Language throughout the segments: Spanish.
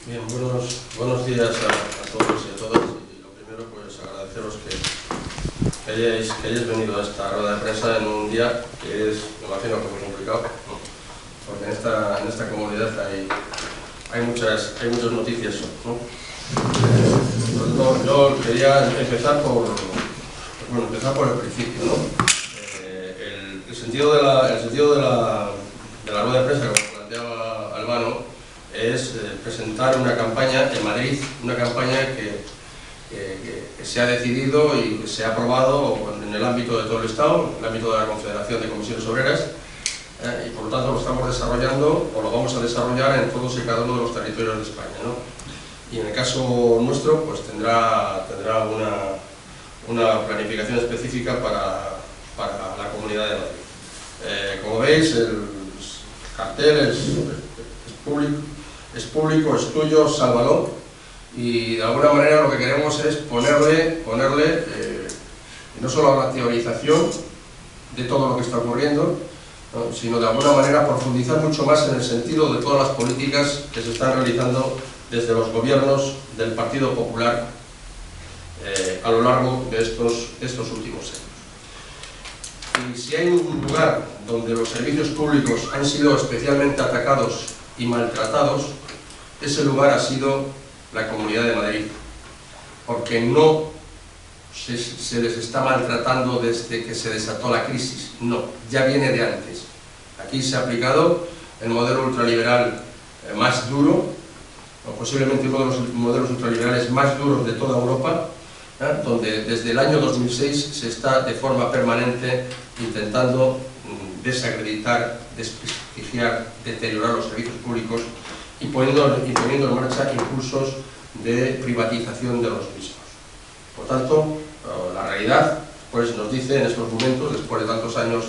Bien, buenos días a todos y a todas. Y lo primero, pues agradeceros que hayáis venido a esta rueda de prensa en un día que es, me imagino, que muy complicado, ¿no? Porque en esta comunidad hay muchas noticias, ¿no? Yo quería empezar por el principio, ¿no? El sentido de la rueda de prensa, como planteaba Albano, es presentar una campaña en Madrid, una campaña que se ha decidido y que se ha aprobado en el ámbito de todo el Estado, en el ámbito de la Confederación de Comisiones Obreras, y por lo tanto lo estamos desarrollando, o lo vamos a desarrollar en todos y cada uno de los territorios de España, ¿no? Y en el caso nuestro, pues tendrá una planificación específica para la Comunidad de Madrid. Como veis, el cartel es público, es tuyo, sálvalo, y de alguna manera lo que queremos es ponerle no solo a la teorización de todo lo que está ocurriendo, ¿no?, sino de alguna manera profundizar mucho más en el sentido de todas las políticas que se están realizando desde los gobiernos del Partido Popular a lo largo de estos últimos años. Y si hay un lugar donde los servicios públicos han sido especialmente atacados y maltratados, ese lugar ha sido la Comunidad de Madrid, porque no se les está maltratando desde que se desató la crisis, no, ya viene de antes. Aquí se ha aplicado el modelo ultraliberal más duro, o posiblemente uno de los modelos ultraliberales más duros de toda Europa, donde desde el año 2006 se está de forma permanente intentando desacreditar, desprestigiar, deteriorar los servicios públicos y poniendo en marcha impulsos de privatización de los mismos. Por tanto, la realidad pues, nos dice en estos momentos, después de tantos años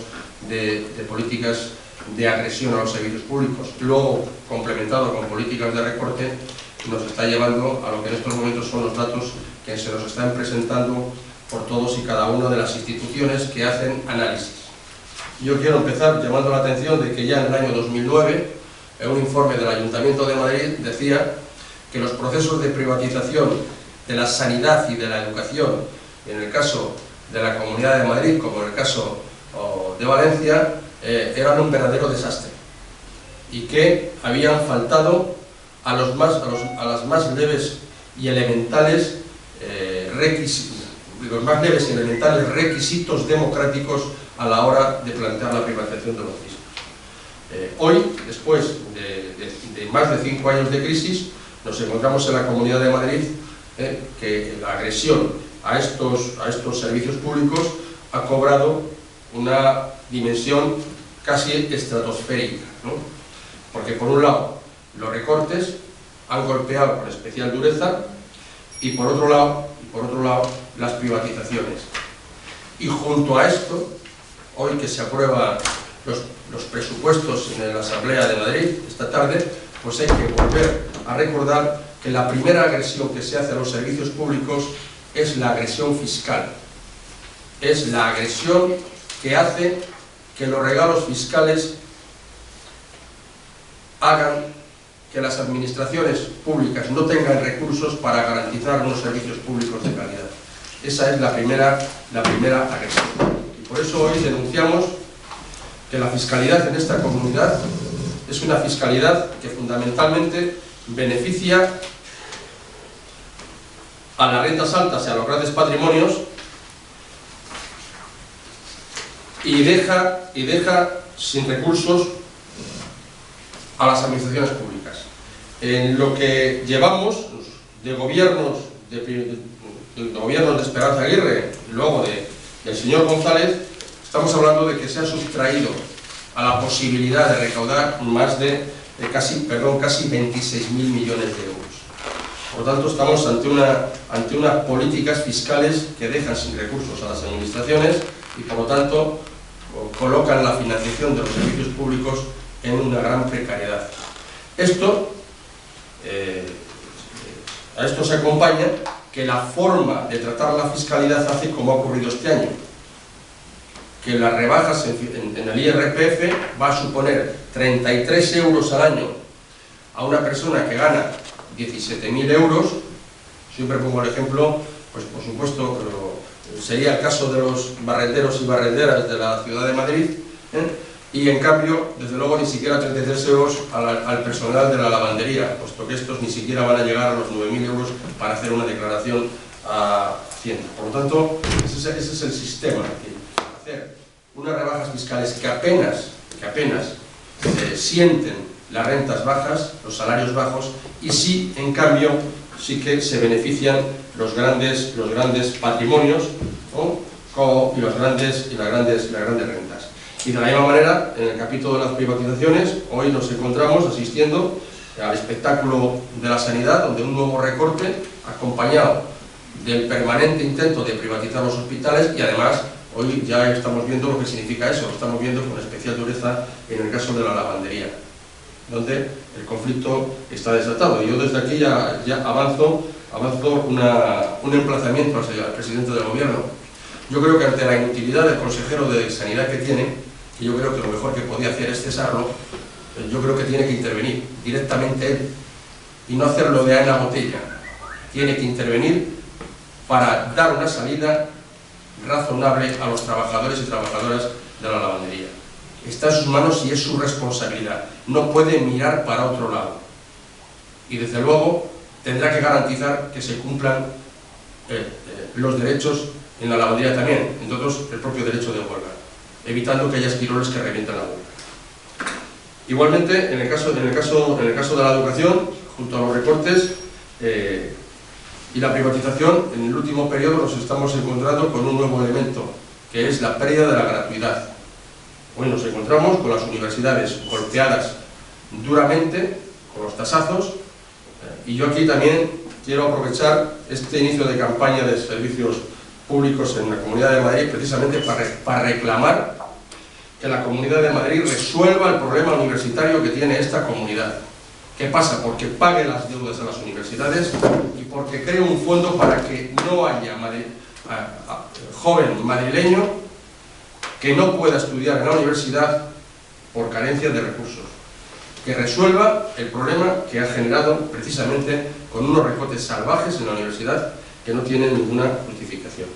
de políticas de agresión a los servicios públicos, luego complementado con políticas de recorte, nos está llevando a lo que en estos momentos son los datos que se nos están presentando por todos y cada una de las instituciones que hacen análisis. Yo quiero empezar llamando la atención de que ya en el año 2009, en un informe del Ayuntamiento de Madrid decía que los procesos de privatización de la sanidad y de la educación, en el caso de la Comunidad de Madrid como en el caso de Valencia, eran un verdadero desastre y que habían faltado a las más leves y elementales requisitos democráticos a la hora de plantear la privatización de los mismos. Hoy, después de más de 5 años de crisis, nos encontramos en la Comunidad de Madrid que la agresión a estos servicios públicos ha cobrado una dimensión casi estratosférica, ¿no? Porque por un lado los recortes han golpeado con especial dureza y por otro lado las privatizaciones. Y junto a esto, hoy que se aprueban los presupuestos en la Asamblea de Madrid esta tarde, pues hay que volver a recordar que la primera agresión que se hace a los servicios públicos es la agresión fiscal. Es la agresión que hace que los regalos fiscales hagan que las administraciones públicas no tengan recursos para garantizar unos servicios públicos de calidad. Esa es la primera agresión. Y por eso hoy denunciamos que la fiscalidad en esta comunidad es una fiscalidad que fundamentalmente beneficia a las rentas altas y a los grandes patrimonios y deja sin recursos a las administraciones públicas. En lo que llevamos de gobiernos de Esperanza Aguirre y luego del señor González, estamos hablando de que se ha sustraído a la posibilidad de recaudar más de casi 26.000 millones de euros. Por lo tanto, estamos ante unas políticas fiscales que dejan sin recursos a las administraciones y, por lo tanto, colocan la financiación de los servicios públicos en una gran precariedad. A esto se acompaña que la forma de tratar la fiscalidad hace como ha ocurrido este año, que las rebajas en el IRPF va a suponer 33 euros al año a una persona que gana 17.000 euros. Siempre pongo el ejemplo, pues por supuesto, sería el caso de los barrenderos y barrenderas de la ciudad de Madrid, y en cambio, desde luego, ni siquiera 33 euros al personal de la lavandería, puesto que estos ni siquiera van a llegar a los 9.000 euros para hacer una declaración a Hacienda. Por lo tanto, ese es el sistema, hacer unas rebajas fiscales que apenas sienten las rentas bajas, los salarios bajos, y sí, en cambio, sí que se benefician los grandes patrimonios, ¿no? y las grandes rentas. Y de la misma manera, en el capítulo de las privatizaciones, hoy nos encontramos asistiendo al espectáculo de la sanidad, donde un nuevo recorte, acompañado del permanente intento de privatizar los hospitales, y además hoy ya estamos viendo lo que significa eso, lo estamos viendo con especial dureza en el caso de la lavandería, donde el conflicto está desatado. Y yo desde aquí ya avanzo un emplazamiento al presidente del gobierno. Yo creo que ante la inutilidad del consejero de Sanidad que tiene, que yo creo que lo mejor que podía hacer es cesarlo, yo creo que tiene que intervenir directamente él, y no hacerlo de a la botella. Tiene que intervenir para dar una salida razonable a los trabajadores y trabajadoras de la lavandería. Está en sus manos y es su responsabilidad. No puede mirar para otro lado. Y desde luego tendrá que garantizar que se cumplan los derechos en la lavandería también, entre otros el propio derecho de huelga, evitando que haya esquiroles que revientan la huelga. Igualmente, en el caso de la educación, junto a los recortes y la privatización, en el último periodo nos estamos encontrando con un nuevo elemento, que es la pérdida de la gratuidad. Hoy nos encontramos con las universidades golpeadas duramente, con los tasazos, y yo aquí también quiero aprovechar este inicio de campaña de servicios públicos en la Comunidad de Madrid, precisamente para reclamar que la Comunidad de Madrid resuelva el problema universitario que tiene esta comunidad. ¿Qué pasa? Porque pague las deudas a las universidades y porque cree un fondo para que no haya joven madrileño que no pueda estudiar en la universidad por carencia de recursos. Que resuelva el problema que ha generado precisamente con unos recortes salvajes en la universidad que no tienen ninguna justificación.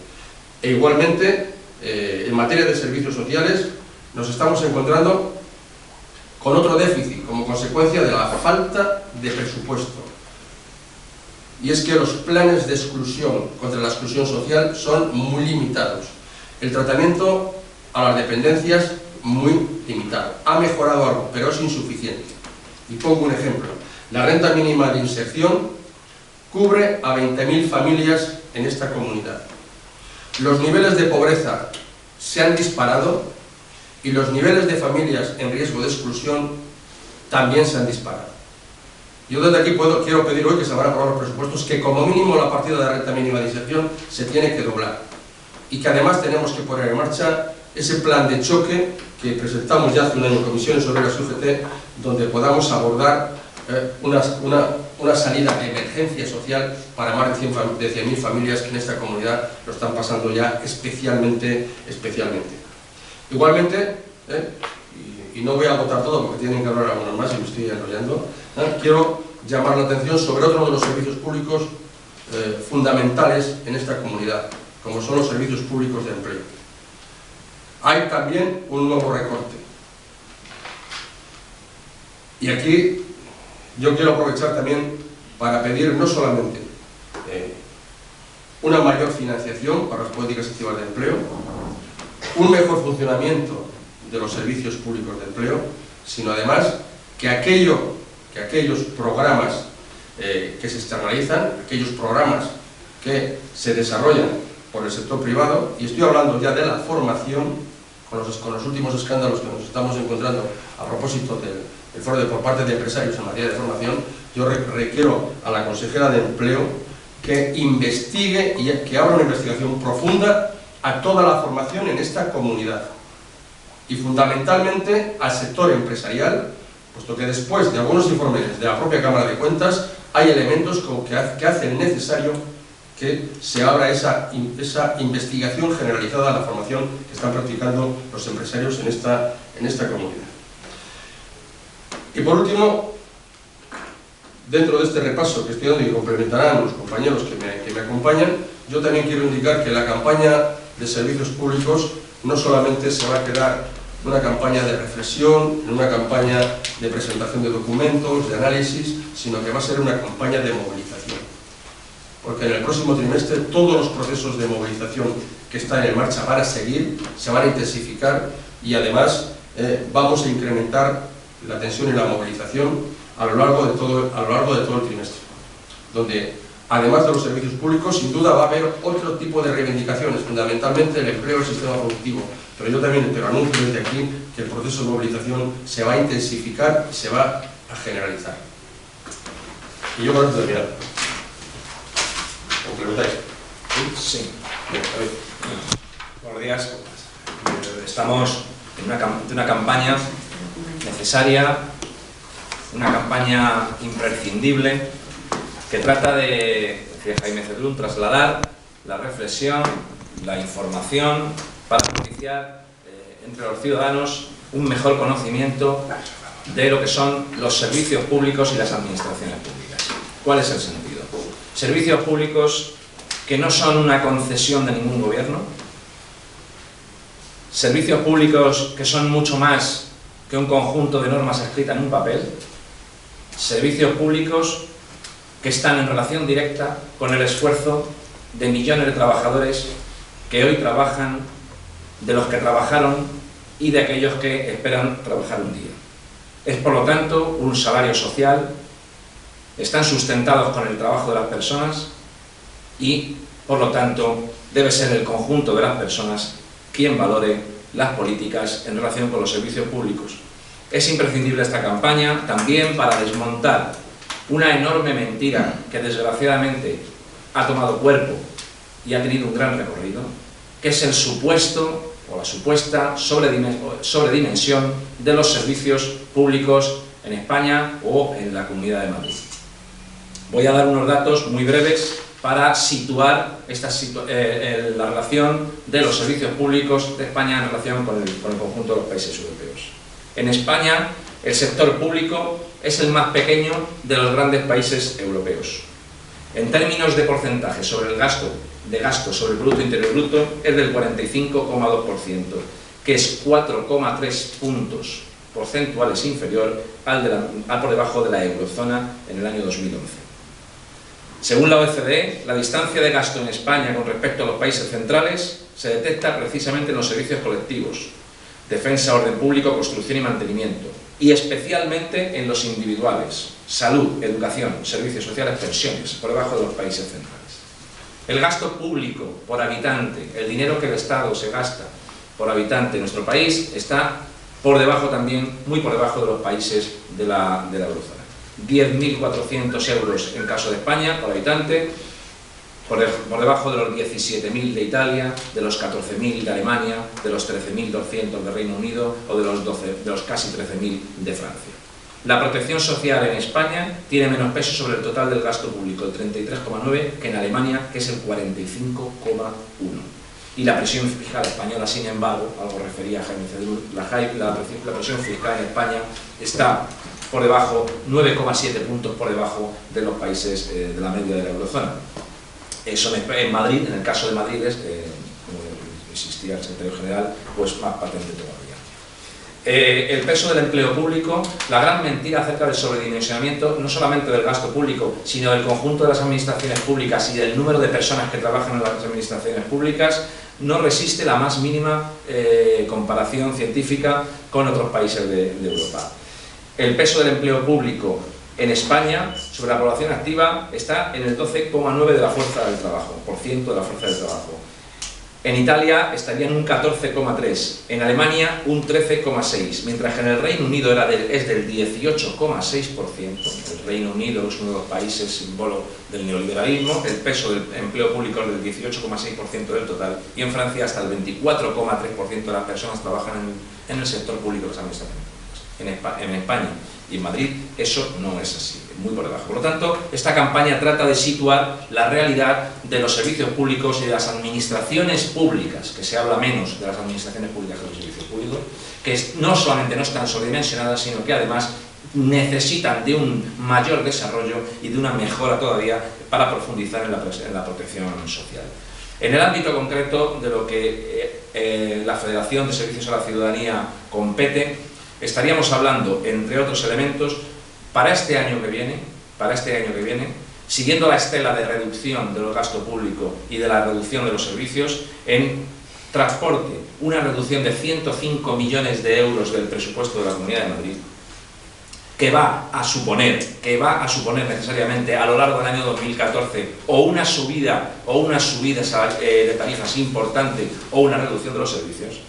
E igualmente, en materia de servicios sociales, nos estamos encontrando con otro déficit como consecuencia de la falta de presupuesto. Y es que los planes de exclusión contra la exclusión social son muy limitados. El tratamiento a las dependencias muy limitado. Ha mejorado algo, pero es insuficiente. Y pongo un ejemplo. La renta mínima de inserción cubre a 20.000 familias en esta comunidad. Los niveles de pobreza se han disparado y los niveles de familias en riesgo de exclusión también se han disparado. Yo desde aquí quiero pedir hoy que se van a aprobar los presupuestos, que como mínimo la partida de renta mínima de inserción se tiene que doblar y que además tenemos que poner en marcha ese plan de choque que presentamos ya hace un año en comisiones sobre la UGT, donde podamos abordar una salida de emergencia social para más de 100.000 familias que en esta comunidad lo están pasando ya especialmente. Igualmente, y no voy a agotar todo porque tienen que hablar algunos más y me estoy enrollando, quiero llamar la atención sobre otro de los servicios públicos fundamentales en esta comunidad, como son los servicios públicos de empleo. Hay también un nuevo recorte. Y aquí yo quiero aprovechar también para pedir no solamente una mayor financiación para las políticas activas de empleo, un mejor funcionamiento de los servicios públicos de empleo, sino además que aquellos programas que se externalizan, aquellos programas que se desarrollan por el sector privado, y estoy hablando ya de la formación, con los últimos escándalos que nos estamos encontrando a propósito del fraude por parte de empresarios en materia de formación, yo requiero a la consejera de Empleo que investigue y que abra una investigación profunda a toda la formación en esta comunidad y fundamentalmente al sector empresarial, puesto que después de algunos informes de la propia Cámara de Cuentas hay elementos que hacen necesario que se abra esa investigación generalizada a la formación que están practicando los empresarios en esta comunidad. Y por último, dentro de este repaso que estoy dando y complementarán los compañeros que me acompañan, yo también quiero indicar que la campaña de servicios públicos no solamente se va a quedar en una campaña de reflexión, en una campaña de presentación de documentos, de análisis, sino que va a ser una campaña de movilización. Porque en el próximo trimestre todos los procesos de movilización que están en marcha van a seguir, se van a intensificar y además vamos a incrementar la tensión y la movilización a lo largo de todo el trimestre, donde además de los servicios públicos, sin duda va a haber otro tipo de reivindicaciones, fundamentalmente el empleo y el sistema productivo. Pero yo también te lo anuncio desde aquí que el proceso de movilización se va a intensificar y se va a generalizar. Y yo para terminar. ¿Complementáis? Sí. Buenos días. Estamos en una campaña necesaria, una campaña imprescindible, que trata de, decía Jaime Cedrún, trasladar la reflexión, la información para propiciar entre los ciudadanos un mejor conocimiento de lo que son los servicios públicos y las administraciones públicas. ¿Cuál es el sentido? Servicios públicos que no son una concesión de ningún gobierno, servicios públicos que son mucho más que un conjunto de normas escritas en un papel, servicios públicos que están en relación directa con el esfuerzo de millones de trabajadores que hoy trabajan, de los que trabajaron y de aquellos que esperan trabajar un día. Es por lo tanto un salario social, están sustentados con el trabajo de las personas y por lo tanto debe ser el conjunto de las personas quien valore las políticas en relación con los servicios públicos. Es imprescindible esta campaña también para desmontar una enorme mentira que desgraciadamente ha tomado cuerpo y ha tenido un gran recorrido, que es el supuesto o la supuesta sobredimensión de los servicios públicos en España o en la Comunidad de Madrid. Voy a dar unos datos muy breves para situar la relación de los servicios públicos de España en relación con el conjunto de los países europeos. En España, el sector público es el más pequeño de los grandes países europeos. En términos de porcentaje sobre el gasto sobre el Producto Interior Bruto es del 45,2%, que es 4,3 puntos porcentuales inferior al por debajo de la eurozona en el año 2011. Según la OCDE, la distancia de gasto en España con respecto a los países centrales se detecta precisamente en los servicios colectivos, defensa, orden público, construcción y mantenimiento, y especialmente en los individuales, salud, educación, servicios sociales, pensiones, por debajo de los países centrales. El gasto público por habitante, el dinero que el Estado se gasta por habitante en nuestro país, está por debajo también, muy por debajo de los países de la eurozona. 10.400 euros en caso de España por habitante, por debajo de los 17.000 de Italia, de los 14.000 de Alemania, de los 13.200 de Reino Unido o de los casi 13.000 de Francia. La protección social en España tiene menos peso sobre el total del gasto público, el 33,9%, que en Alemania, que es el 45,1%. Y la presión fiscal española, sin embargo, algo refería Jaime Cedrún, la presión fiscal en España está por debajo, 9,7 puntos por debajo de los países de la media de la eurozona. Eso en Madrid, en el caso de Madrid, es, como insistía el secretario general, pues más patente todavía. El peso del empleo público, la gran mentira acerca del sobredimensionamiento, no solamente del gasto público, sino del conjunto de las administraciones públicas y del número de personas que trabajan en las administraciones públicas, no resiste la más mínima comparación científica con otros países de Europa. El peso del empleo público en España sobre la población activa está en el 12,9% de la fuerza del trabajo, de la fuerza del trabajo. En Italia estaría en un 14,3%, en Alemania un 13,6%, mientras que en el Reino Unido es del 18,6%. El Reino Unido es uno de los países símbolo del neoliberalismo, el peso del empleo público es del 18,6% del total, y en Francia hasta el 24,3% de las personas trabajan en el sector público de las administraciones públicas. En España y en Madrid eso no es así, muy por debajo. Por lo tanto, esta campaña trata de situar la realidad de los servicios públicos y de las administraciones públicas, que se habla menos de las administraciones públicas que de los servicios públicos, que no solamente no están sobredimensionadas, sino que además necesitan de un mayor desarrollo y de una mejora todavía para profundizar en la protección social. En el ámbito concreto de lo que la Federación de Servicios a la Ciudadanía compete, estaríamos hablando, entre otros elementos, para este año que viene, siguiendo la estela de reducción del gasto público y de la reducción de los servicios, en transporte, una reducción de 105 millones de euros del presupuesto de la Comunidad de Madrid, que va a suponer necesariamente a lo largo del año 2014 o una subida de tarifas importante o una reducción de los servicios.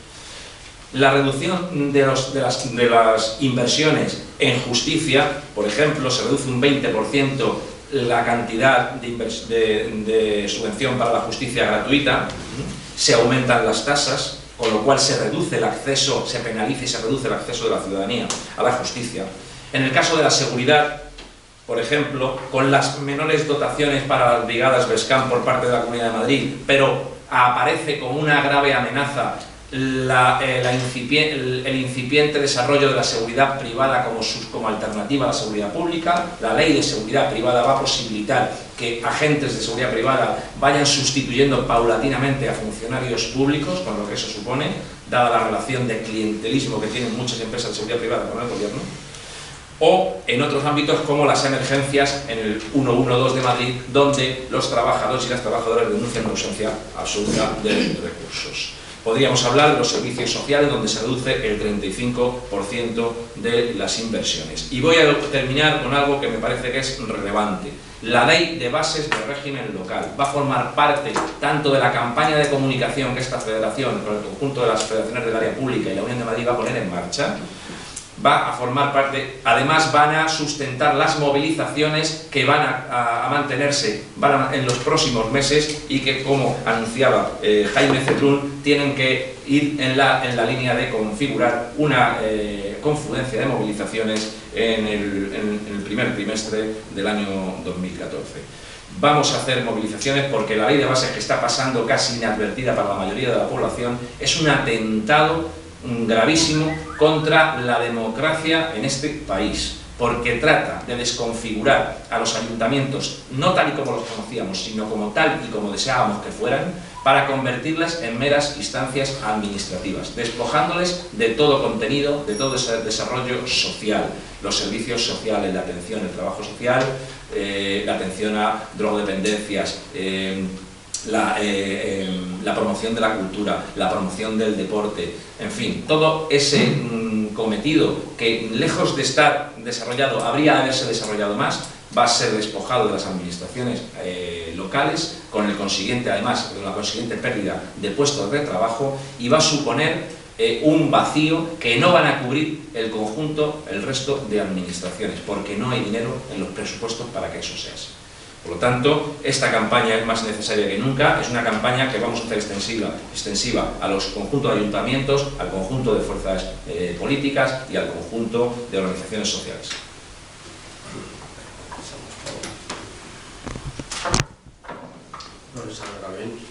La reducción de las inversiones en justicia, por ejemplo, se reduce un 20% la cantidad de subvención para la justicia gratuita, se aumentan las tasas, con lo cual se reduce el acceso, se penaliza y se reduce el acceso de la ciudadanía a la justicia. En el caso de la seguridad, por ejemplo, con las menores dotaciones para las brigadas Bescam por parte de la Comunidad de Madrid, pero aparece como una grave amenaza el incipiente desarrollo de la seguridad privada como alternativa a la seguridad pública. La ley de seguridad privada va a posibilitar que agentes de seguridad privada vayan sustituyendo paulatinamente a funcionarios públicos, con lo que eso supone, dada la relación de clientelismo que tienen muchas empresas de seguridad privada con el gobierno. O en otros ámbitos como las emergencias en el 112 de Madrid, donde los trabajadores y las trabajadoras denuncian la ausencia absoluta de recursos. Podríamos hablar de los servicios sociales, donde se reduce el 35% de las inversiones. Y voy a terminar con algo que me parece que es relevante. La ley de bases del régimen local va a formar parte tanto de la campaña de comunicación que esta federación, con el conjunto de las federaciones del área pública y la Unión de Madrid va a poner en marcha, va a formar parte, además van a sustentar las movilizaciones que van a mantenerse en los próximos meses y que, como anunciaba Jaime Cedrún, tienen que ir en la línea de configurar una confluencia de movilizaciones en el primer trimestre del año 2014. Vamos a hacer movilizaciones porque la ley de bases, que está pasando casi inadvertida para la mayoría de la población, es un atentado gravísimo contra la democracia en este país, porque trata de desconfigurar a los ayuntamientos, no tal y como los conocíamos, sino como tal y como deseábamos que fueran, para convertirlas en meras instancias administrativas, despojándoles de todo contenido, de todo ese desarrollo social, los servicios sociales, la atención, el trabajo social, la atención a drogodependencias, la promoción de la cultura, la promoción del deporte, en fin, todo ese cometido que, lejos de estar desarrollado, habría de haberse desarrollado más, va a ser despojado de las administraciones locales, con la consiguiente pérdida de puestos de trabajo, y va a suponer un vacío que no van a cubrir el resto de administraciones, porque no hay dinero en los presupuestos para que eso sea así. Por lo tanto, esta campaña es más necesaria que nunca. Es una campaña que vamos a hacer extensiva a los conjuntos de ayuntamientos, al conjunto de fuerzas políticas y al conjunto de organizaciones sociales.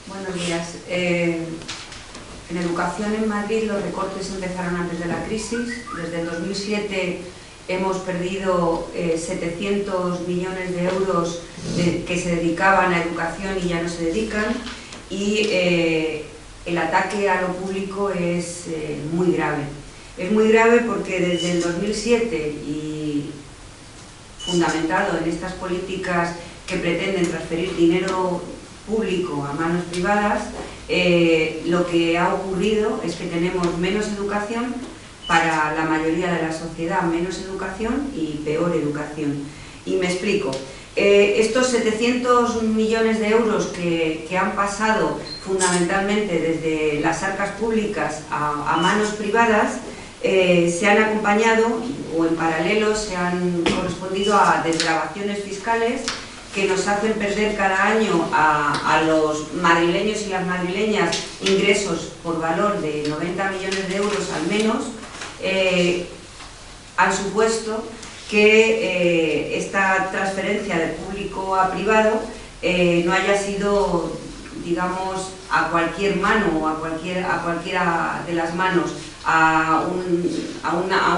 Buenos días. En educación en Madrid los recortes empezaron antes de la crisis. Desde el 2007 hemos perdido 700 millones de euros que se dedicaban a educación y ya no se dedican, y el ataque a lo público es muy grave. Es muy grave porque desde el 2007, y fundamentado en estas políticas que pretenden transferir dinero público a manos privadas, lo que ha ocurrido es que tenemos menos educación para la mayoría de la sociedad, menos educación y peor educación. Y me explico. Estos 700 millones de euros que han pasado fundamentalmente desde las arcas públicas a manos privadas se han acompañado, o en paralelo se han correspondido a desgravaciones fiscales que nos hacen perder cada año a los madrileños y las madrileñas ingresos por valor de 90 millones de euros al menos. Han supuesto que esta transferencia de público a privado no haya sido digamos, a cualquier mano o a cualquiera de las manos a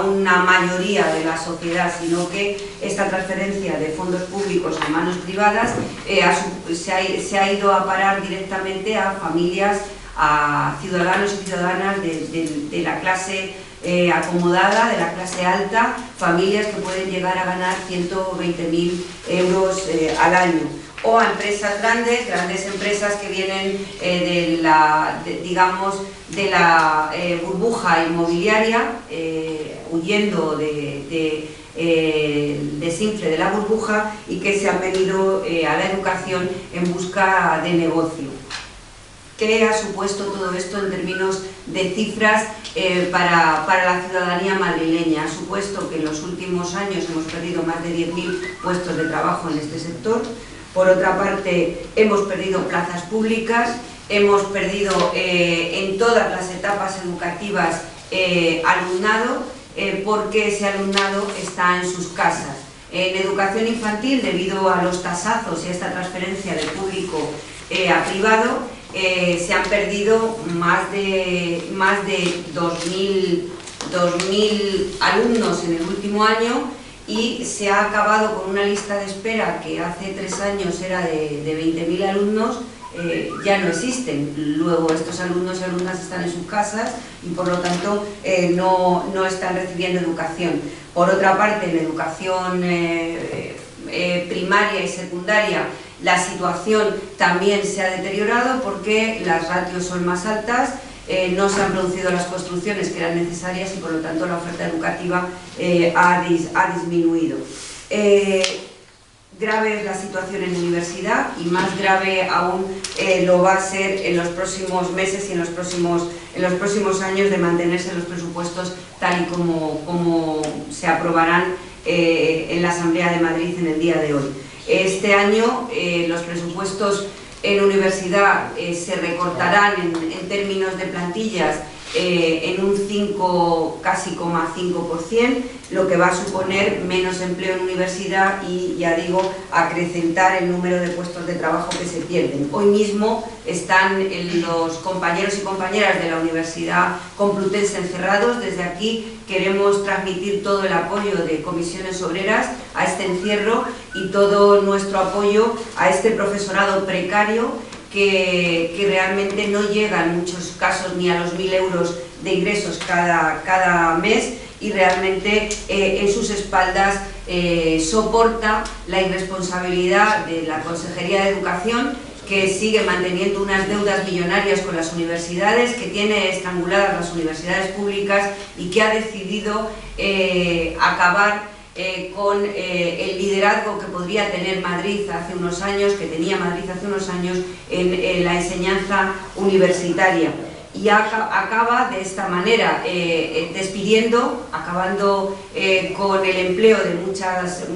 una mayoría de la sociedad, sino que esta transferencia de fondos públicos a manos privadas se ha ido a parar directamente a familias, a ciudadanos y ciudadanas de la clase acomodada, de la clase alta, familias que pueden llegar a ganar 120.000 euros al año, o a empresas grandes empresas que vienen de la burbuja inmobiliaria, huyendo del desinfle de la burbuja, y que se han venido a la educación en busca de negocio. ¿Qué ha supuesto todo esto en términos de cifras para la ciudadanía madrileña? Ha supuesto que en los últimos años hemos perdido más de 10.000 puestos de trabajo en este sector. Por otra parte, hemos perdido plazas públicas, hemos perdido en todas las etapas educativas alumnado, porque ese alumnado está en sus casas. En educación infantil, debido a los tasazos y a esta transferencia de público a privado, se han perdido más de 2.000 alumnos en el último año, y se ha acabado con una lista de espera que hace 3 años era de 20.000 alumnos. Ya no existen. Luego estos alumnos y alumnas están en sus casas y por lo tanto no están recibiendo educación. Por otra parte, en educación primaria y secundaria, la situación también se ha deteriorado porque las ratios son más altas, no se han producido las construcciones que eran necesarias y por lo tanto la oferta educativa ha disminuido. Grave es la situación en universidad, y más grave aún lo va a ser en los próximos meses y en los próximos años, de mantenerse los presupuestos tal y como se aprobarán en la Asamblea de Madrid en el día de hoy. Este año los presupuestos en universidad se recortarán en términos de plantillas en un 5,5%, lo que va a suponer menos empleo en universidad y, ya digo, acrecentar el número de puestos de trabajo que se pierden. Hoy mismo están los compañeros y compañeras de la Universidad Complutense encerrados. Desde aquí queremos transmitir todo el apoyo de Comisiones Obreras a este encierro y todo nuestro apoyo a este profesorado precario que realmente no llega en muchos casos ni a los 1.000 euros de ingresos cada mes, y realmente en sus espaldas soporta la irresponsabilidad de la Consejería de Educación, que sigue manteniendo unas deudas millonarias con las universidades, que tiene estranguladas las universidades públicas y que ha decidido acabar con el liderazgo que podría tener Madrid hace unos años, que tenía Madrid hace unos años en la enseñanza universitaria. Y acaba de esta manera, acabando con el empleo de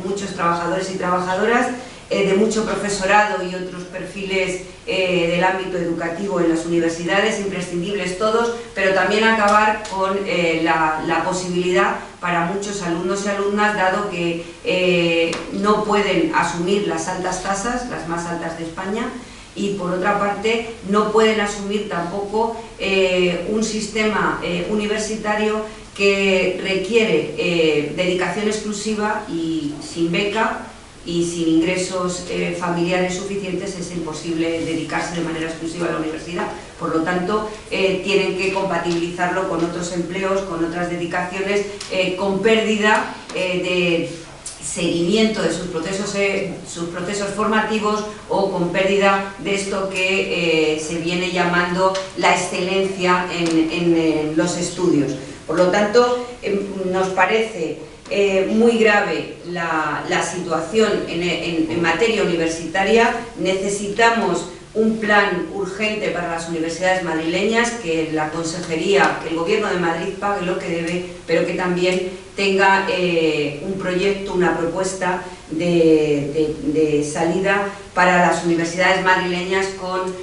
muchos trabajadores y trabajadoras, de mucho profesorado y otros perfiles del ámbito educativo en las universidades, imprescindibles todos, pero también acabar con la posibilidad para muchos alumnos y alumnas, dado que no pueden asumir las altas tasas, las más altas de España, y por otra parte no pueden asumir tampoco un sistema universitario que requiere dedicación exclusiva, y sin beca y sin ingresos familiares suficientes es imposible dedicarse de manera exclusiva a la universidad. Por lo tanto, tienen que compatibilizarlo con otros empleos, con otras dedicaciones, con pérdida de seguimiento de sus procesos formativos, o con pérdida de esto que se viene llamando la excelencia en los estudios. Por lo tanto, nos parece muy grave la situación en materia universitaria. Necesitamos un plan urgente para las universidades madrileñas, que la Consejería, que el Gobierno de Madrid pague lo que debe, pero que también tenga un proyecto, una propuesta de salida para las universidades madrileñas, con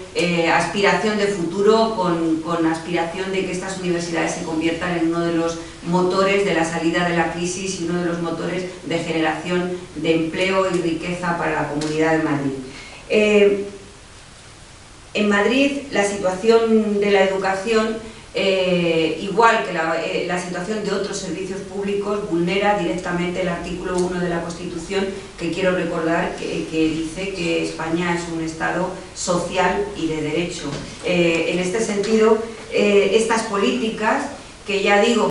aspiración de futuro, con aspiración de que estas universidades se conviertan en uno de los motores de la salida de la crisis y uno de los motores de generación de empleo y riqueza para la Comunidad de Madrid. En Madrid la situación de la educación, igual que la situación de otros servicios públicos, vulnera directamente el artículo 1 de la Constitución, que quiero recordar que dice que España es un Estado social y de derecho. En este sentido, estas políticas, que ya digo,